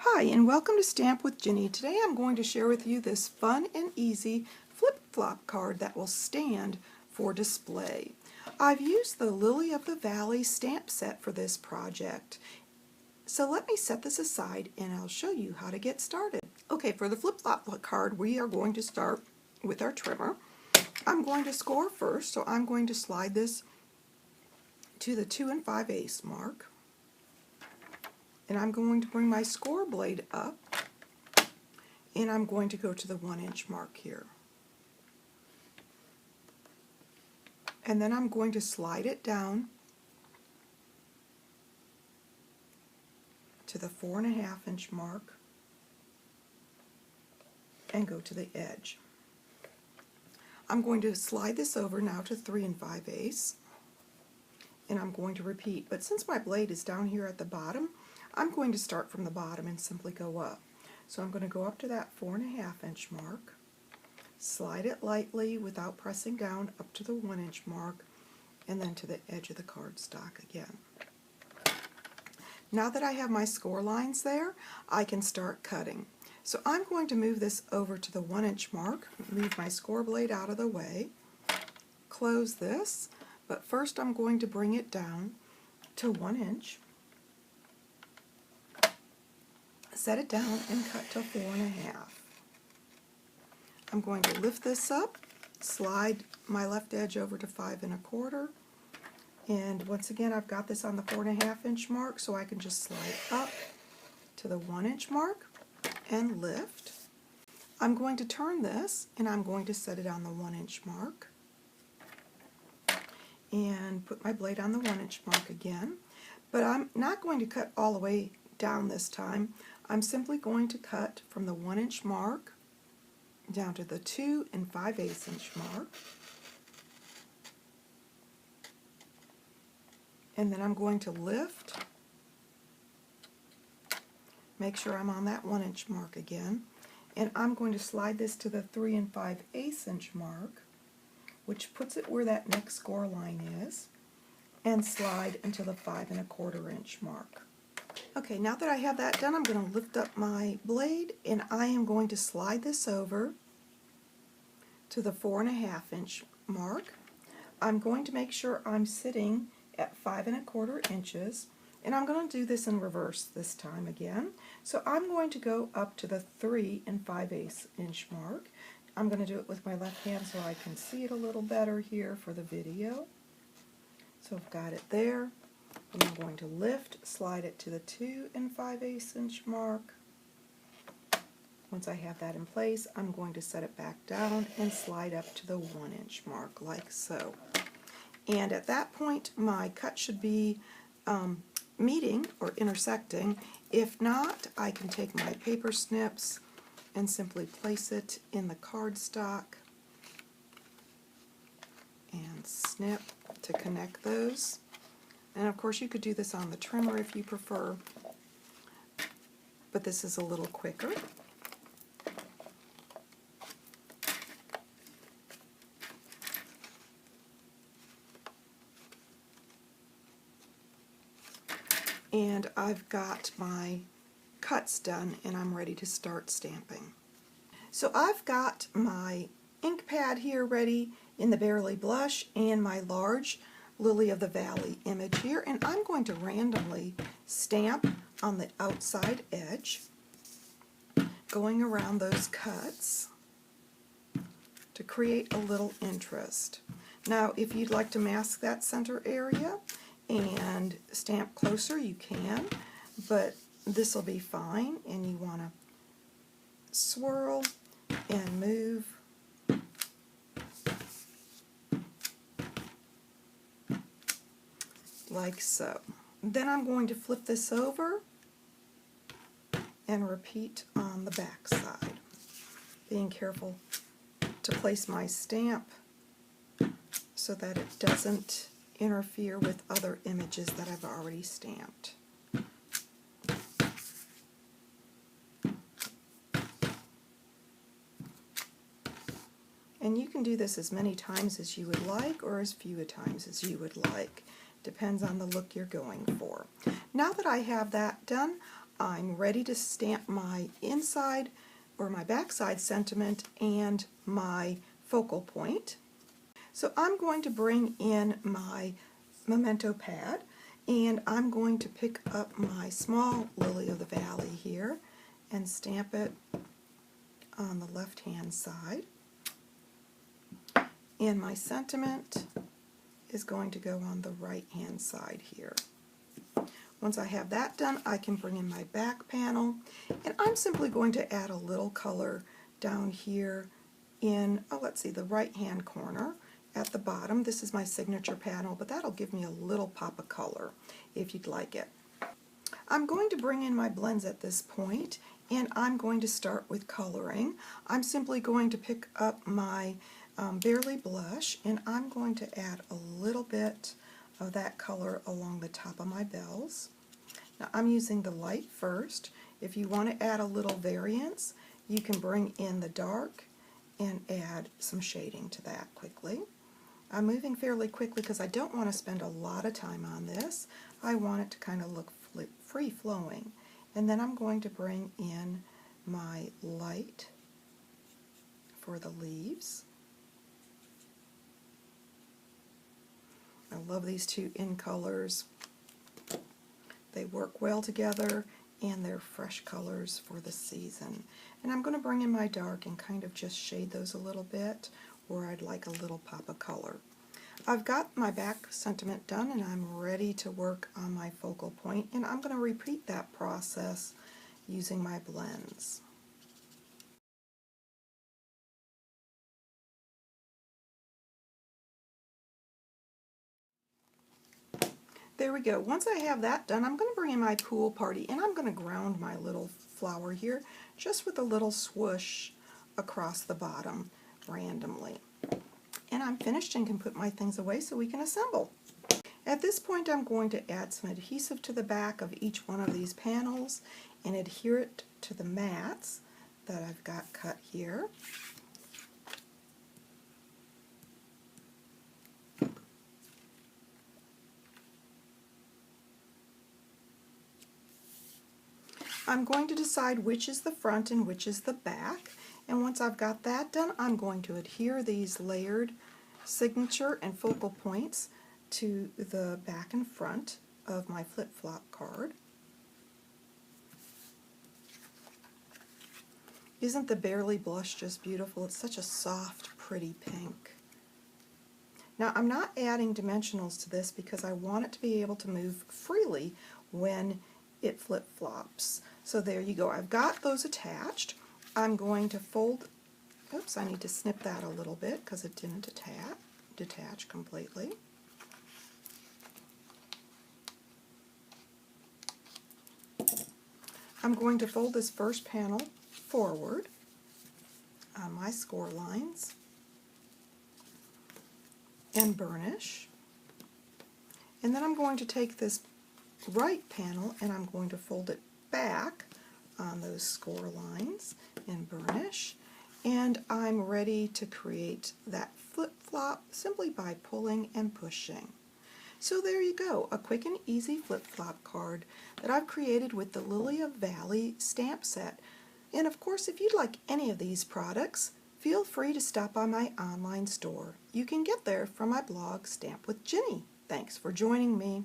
Hi, and welcome to Stamp with Ginny. Today I'm going to share with you this fun and easy flip-flop card that will stand for display. I've used the Lily of the Valley stamp set for this project. So let me set this aside and I'll show you how to get started. Okay, for the flip-flop card we are going to start with our trimmer. I'm going to score first, so I'm going to slide this to the 2 5/8 mark. And I'm going to bring my score blade up, and I'm going to go to the 1-inch mark here. And then I'm going to slide it down to the 4 1/2-inch mark and go to the edge. I'm going to slide this over now to 3 5/8, and I'm going to repeat. But since my blade is down here at the bottom, I'm going to start from the bottom and simply go up. So I'm going to go up to that 4 1/2-inch mark, slide it lightly without pressing down up to the 1-inch mark, and then to the edge of the cardstock again. Now that I have my score lines there, I can start cutting. So I'm going to move this over to the 1-inch mark, move my score blade out of the way, close this, but first I'm going to bring it down to 1 inch, set it down and cut to 4 1/2. I'm going to lift this up, slide my left edge over to 5 1/4, and once again I've got this on the 4 1/2-inch mark, so I can just slide up to the 1-inch mark and lift. I'm going to turn this and I'm going to set it on the 1-inch mark and put my blade on the 1-inch mark again, but I'm not going to cut all the way down this time. I'm simply going to cut from the 1-inch mark down to the 2 5/8-inch mark, and then I'm going to lift, make sure I'm on that 1-inch mark again, and I'm going to slide this to the 3 5/8-inch mark, which puts it where that next score line is, and slide until the 5 1/4-inch mark. Okay, now that I have that done, I'm going to lift up my blade and I am going to slide this over to the 4 1/2-inch mark. I'm going to make sure I'm sitting at 5 1/4 inches, and I'm going to do this in reverse this time again. So I'm going to go up to the 3 5/8-inch mark. I'm going to do it with my left hand so I can see it a little better here for the video. So I've got it there. And I'm going to lift, slide it to the 2 5/8-inch mark. Once I have that in place, I'm going to set it back down and slide up to the 1-inch mark, like so. And at that point, my cut should be meeting or intersecting. If not, I can take my paper snips and simply place it in the cardstock and snip to connect those. And of course you could do this on the trimmer if you prefer, but this is a little quicker. And I've got my cuts done and I'm ready to start stamping. So I've got my ink pad here ready in the Barely Blush and my large Lily of the Valley image here, and I'm going to randomly stamp on the outside edge, going around those cuts to create a little interest. Now if you'd like to mask that center area and stamp closer, you can, but this will be fine, and you want to swirl and move like so. Then I'm going to flip this over and repeat on the back side, being careful to place my stamp so that it doesn't interfere with other images that I've already stamped. And you can do this as many times as you would like or as few times as you would like. Depends on the look you're going for. Now that I have that done, I'm ready to stamp my inside or my backside sentiment and my focal point. So I'm going to bring in my memento pad, and I'm going to pick up my small lily of the valley here and stamp it on the left hand side. And my sentiment is going to go on the right hand side here. Once I have that done, I can bring in my back panel, and I'm simply going to add a little color down here in, let's see, the right hand corner at the bottom. This is my signature panel, but that'll give me a little pop of color if you'd like it. I'm going to bring in my blends at this point, and I'm going to start with coloring. I'm simply going to pick up my Barely Blush, and I'm going to add a little bit of that color along the top of my bells. Now I'm using the light first. If you want to add a little variance, you can bring in the dark and add some shading to that quickly. I'm moving fairly quickly because I don't want to spend a lot of time on this. I want it to kind of look free-flowing. And then I'm going to bring in my light for the leaves. I love these two in colors. They work well together, and they're fresh colors for the season. And I'm going to bring in my dark and kind of just shade those a little bit where I'd like a little pop of color. I've got my back sentiment done, and I'm ready to work on my focal point, and I'm going to repeat that process using my blends. There we go. Once I have that done, I'm going to bring in my pool party, and I'm going to ground my little flower here just with a little swoosh across the bottom randomly. And I'm finished and can put my things away so we can assemble. At this point, I'm going to add some adhesive to the back of each one of these panels and adhere it to the mats that I've got cut here. I'm going to decide which is the front and which is the back, and once I've got that done, I'm going to adhere these layered signature and focal points to the back and front of my flip-flop card. Isn't the Barely Blush just beautiful? It's such a soft, pretty pink. Now I'm not adding dimensionals to this because I want it to be able to move freely when it flip-flops. So there you go. I've got those attached. I'm going to fold, oops, I need to snip that a little bit because it didn't detach completely. I'm going to fold this first panel forward on my score lines and burnish. And then I'm going to take this right panel and I'm going to fold it back on those score lines and burnish. And I'm ready to create that flip-flop simply by pulling and pushing. So there you go, a quick and easy flip-flop card that I've created with the Lily of Valley stamp set. And of course, if you'd like any of these products, feel free to stop by my online store. You can get there from my blog, Stamp with Jini. Thanks for joining me.